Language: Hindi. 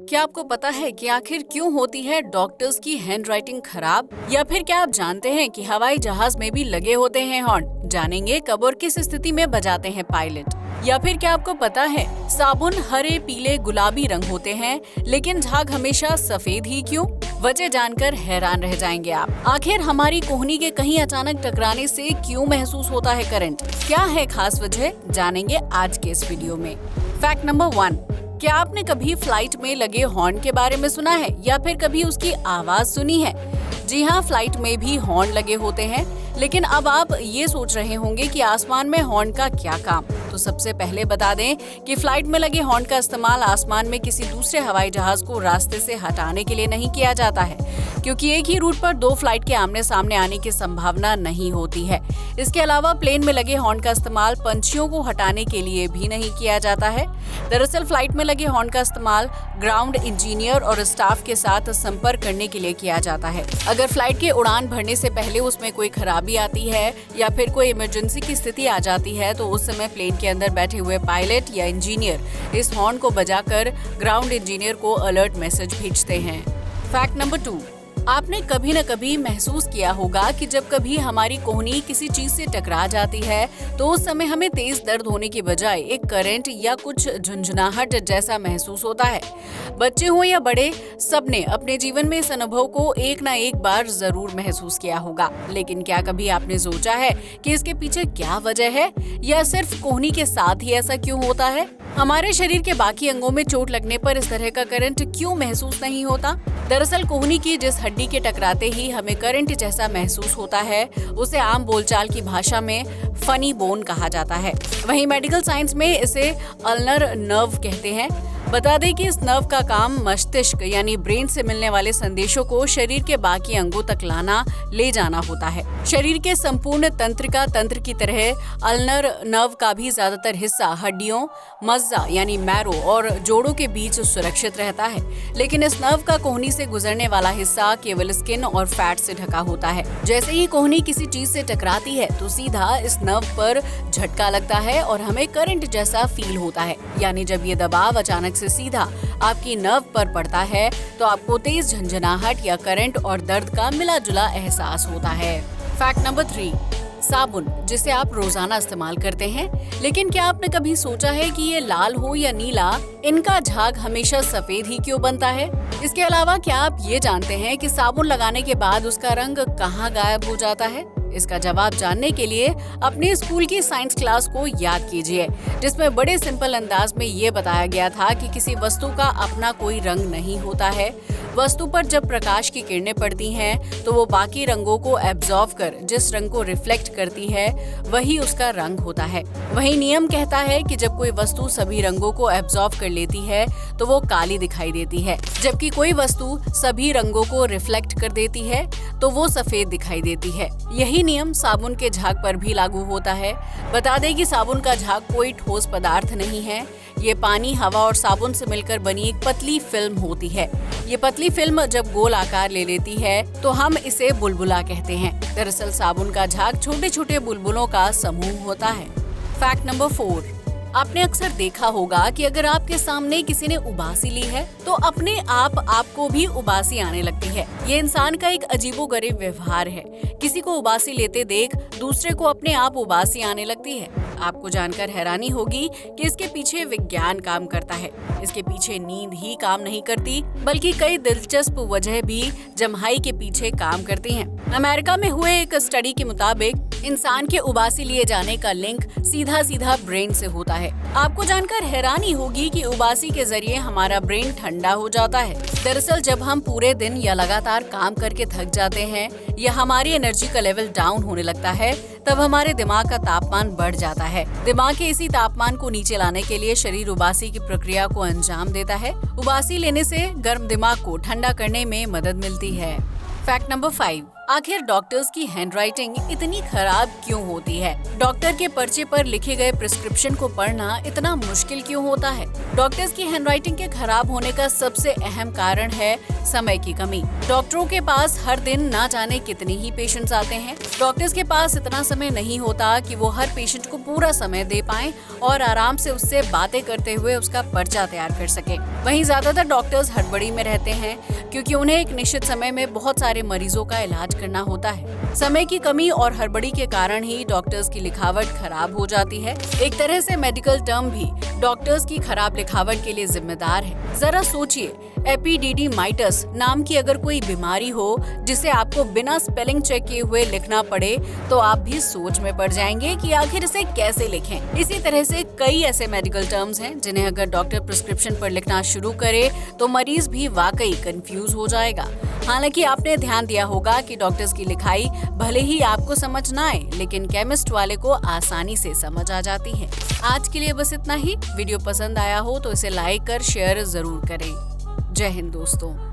क्या आपको पता है कि आखिर क्यों होती है डॉक्टर्स की हैंडराइटिंग खराब? या फिर क्या आप जानते हैं कि हवाई जहाज में भी लगे होते हैं हॉर्न? जानेंगे कब और किस स्थिति में बजाते हैं पायलट। या फिर क्या आपको पता है साबुन हरे, पीले, गुलाबी रंग होते हैं लेकिन झाग हमेशा सफेद ही क्यों? वजह जानकर हैरान रह जाएंगे आप। आखिर हमारी कोहनी के कहीं अचानक टकराने से क्यों महसूस होता है करंट? क्या है खास वजह? जानेंगे आज के इस वीडियो में। फैक्ट नंबर 1, क्या आपने कभी फ्लाइट में लगे हॉर्न के बारे में सुना है या फिर कभी उसकी आवाज सुनी है? जी हाँ, फ्लाइट में भी हॉर्न लगे होते हैं, लेकिन अब आप ये सोच रहे होंगे कि आसमान में हॉर्न का क्या काम। तो सबसे पहले बता दें कि फ्लाइट में लगे हॉर्न का इस्तेमाल आसमान में किसी दूसरे हवाई जहाज को रास्ते से हटाने के लिए नहीं किया जाता है, क्योंकि एक ही रूट पर दो फ्लाइट के आमने सामने आने की संभावना नहीं होती है। इसके अलावा प्लेन में लगे हॉर्न का इस्तेमाल पंछियों को हटाने के लिए भी नहीं किया जाता है। दरअसल फ्लाइट में लगे हॉर्न का इस्तेमाल ग्राउंड इंजीनियर और स्टाफ के साथ संपर्क करने के लिए किया जाता है। अगर फ्लाइट के उड़ान भरने से पहले उसमें कोई खराबी आती है या फिर कोई इमरजेंसी की स्थिति आ जाती है तो उस समय प्लेन के अंदर बैठे हुए पायलट या इंजीनियर इस हॉर्न को बजाकर ग्राउंड इंजीनियर को अलर्ट मैसेज भेजते हैं। फैक्ट नंबर 2, आपने कभी न कभी महसूस किया होगा कि जब कभी हमारी कोहनी किसी चीज से टकरा जाती है तो उस समय हमें तेज दर्द होने की बजाय एक करंट या कुछ झुंझुनाहट जैसा महसूस होता है। बच्चे हो या बड़े, सबने अपने जीवन में इस अनुभव को एक ना एक बार जरूर महसूस किया होगा। लेकिन क्या कभी आपने सोचा है कि इसके पीछे क्या वजह है, या सिर्फ कोहनी के साथ ही ऐसा क्यों होता है? हमारे शरीर के बाकी अंगों में चोट लगने पर इस तरह का करंट क्यों महसूस नहीं होता? दरअसल कोहनी की जिस हड्डी के टकराते ही हमें करंट जैसा महसूस होता है उसे आम बोलचाल की भाषा में फनी बोन कहा जाता है। वहीं मेडिकल साइंस में इसे अल्नर नर्व कहते हैं। बता दें कि इस नर्व का काम मस्तिष्क यानी ब्रेन से मिलने वाले संदेशों को शरीर के बाकी अंगों तक लाना, ले जाना होता है। शरीर के संपूर्ण तंत्रिका तंत्र की तरह अल्नर नर्व का भी ज्यादातर हिस्सा हड्डियों, मज्जा यानी मैरो और जोड़ों के बीच सुरक्षित रहता है। लेकिन इस नर्व का कोहनी से गुजरने वाला हिस्सा केवल स्किन और फैट से ढका होता है। जैसे ही कोहनी किसी चीज से टकराती है तो सीधा इस नर्व पर झटका लगता है और हमें करंट जैसा फील होता है। यानी जब ये दबाव अचानक से सीधा आपकी नर्व पर पड़ता है तो आपको तेज झंझनाहट या करंट और दर्द का मिला जुला एहसास होता है। फैक्ट नंबर 3, साबुन जिसे आप रोजाना इस्तेमाल करते हैं, लेकिन क्या आपने कभी सोचा है कि ये लाल हो या नीला, इनका झाग हमेशा सफेद ही क्यों बनता है? इसके अलावा क्या आप ये जानते हैं कि साबुन लगाने के बाद उसका रंग कहाँ गायब हो जाता है? इसका जवाब जानने के लिए अपने स्कूल की साइंस क्लास को याद कीजिए, जिसमें बड़े सिंपल अंदाज में ये बताया गया था कि किसी वस्तु का अपना कोई रंग नहीं होता है। वस्तु पर जब प्रकाश की किरणें पड़ती हैं तो वो बाकी रंगों को एब्जॉर्ब कर जिस रंग को रिफ्लेक्ट करती है वही उसका रंग होता है। वही नियम कहता है कि जब कोई वस्तु सभी रंगों को एब्जॉर्ब कर लेती है तो वो काली दिखाई देती है, जबकि कोई वस्तु सभी रंगों को रिफ्लेक्ट कर देती है तो वो सफेद दिखाई देती है। यही नियम साबुन के झाग पर भी लागू होता है। बता दें कि साबुन का झाग कोई ठोस पदार्थ नहीं है। ये पानी, हवा और साबुन से मिलकर बनी एक पतली फिल्म होती है। ये पतली फिल्म जब गोल आकार ले लेती है तो हम इसे बुलबुला कहते हैं। दरअसल साबुन का झाग छोटे छोटे बुलबुलों का समूह होता है। फैक्ट नंबर 4, आपने अक्सर देखा होगा कि अगर आपके सामने किसी ने उबासी ली है तो अपने आप आपको भी उबासी आने लगती है। ये इंसान का एक अजीबोगरीब व्यवहार है। किसी को उबासी लेते देख दूसरे को अपने आप उबासी आने लगती है। आपको जानकर हैरानी होगी कि इसके पीछे विज्ञान काम करता है। इसके पीछे नींद ही काम नहीं करती, बल्कि कई दिलचस्प वजह भी जम्हाई के पीछे काम करती हैं। अमेरिका में हुए एक स्टडी के मुताबिक इंसान के उबासी लिए जाने का लिंक सीधा सीधा ब्रेन से होता है। आपको जानकर हैरानी होगी कि उबासी के जरिए हमारा ब्रेन ठंडा हो जाता है। दरअसल जब हम पूरे दिन या लगातार काम करके थक जाते हैं या हमारी एनर्जी का लेवल डाउन होने लगता है तब हमारे दिमाग का तापमान बढ़ जाता है। दिमाग के इसी तापमान को नीचे लाने के लिए शरीर उबासी की प्रक्रिया को अंजाम देता है। उबासी लेने से गर्म दिमाग को ठंडा करने में मदद मिलती है। फैक्ट नंबर 5, आखिर डॉक्टर्स की हैंडराइटिंग इतनी खराब क्यों होती है? डॉक्टर के पर्चे पर लिखे गए प्रिस्क्रिप्शन को पढ़ना इतना मुश्किल क्यों होता है? डॉक्टर्स की हैंडराइटिंग के खराब होने का सबसे अहम कारण है समय की कमी। डॉक्टरों के पास हर दिन ना जाने कितने ही पेशेंट्स आते हैं। डॉक्टर्स के पास इतना समय नहीं होता कि वो हर पेशेंट को पूरा समय दे पाएं और आराम से उससे बातें करते हुए उसका पर्चा तैयार कर सके। वहीं ज्यादातर डॉक्टर्स हड़बड़ी में रहते हैं क्योंकि उन्हें एक निश्चित समय में बहुत सारे मरीजों का इलाज करना होता है। समय की कमी और हड़बड़ी के कारण ही डॉक्टर्स की लिखावट खराब हो जाती है। एक तरह से मेडिकल टर्म भी डॉक्टर्स की खराब लिखावट के लिए जिम्मेदार है। जरा सोचिए, एपिडिडिमाइटिस नाम की अगर कोई बीमारी हो जिसे आपको बिना स्पेलिंग चेक किए हुए लिखना पड़े तो आप भी सोच में पड़ जाएंगे कि आखिर इसे कैसे लिखें। इसी तरह से कई ऐसे मेडिकल टर्म्स हैं जिन्हें अगर डॉक्टर प्रिस्क्रिप्शन पर लिखना शुरू करे तो मरीज भी वाकई कंफ्यूज हो जाएगा। हालांकि आपने ध्यान दिया होगा कि डॉक्टर्स की लिखाई भले ही आपको समझ ना आए, लेकिन केमिस्ट वाले को आसानी से समझ आ जाती है। आज के लिए बस इतना ही। वीडियो पसंद आया हो तो इसे लाइक कर शेयर जरूर करें। जय हिंद दोस्तों।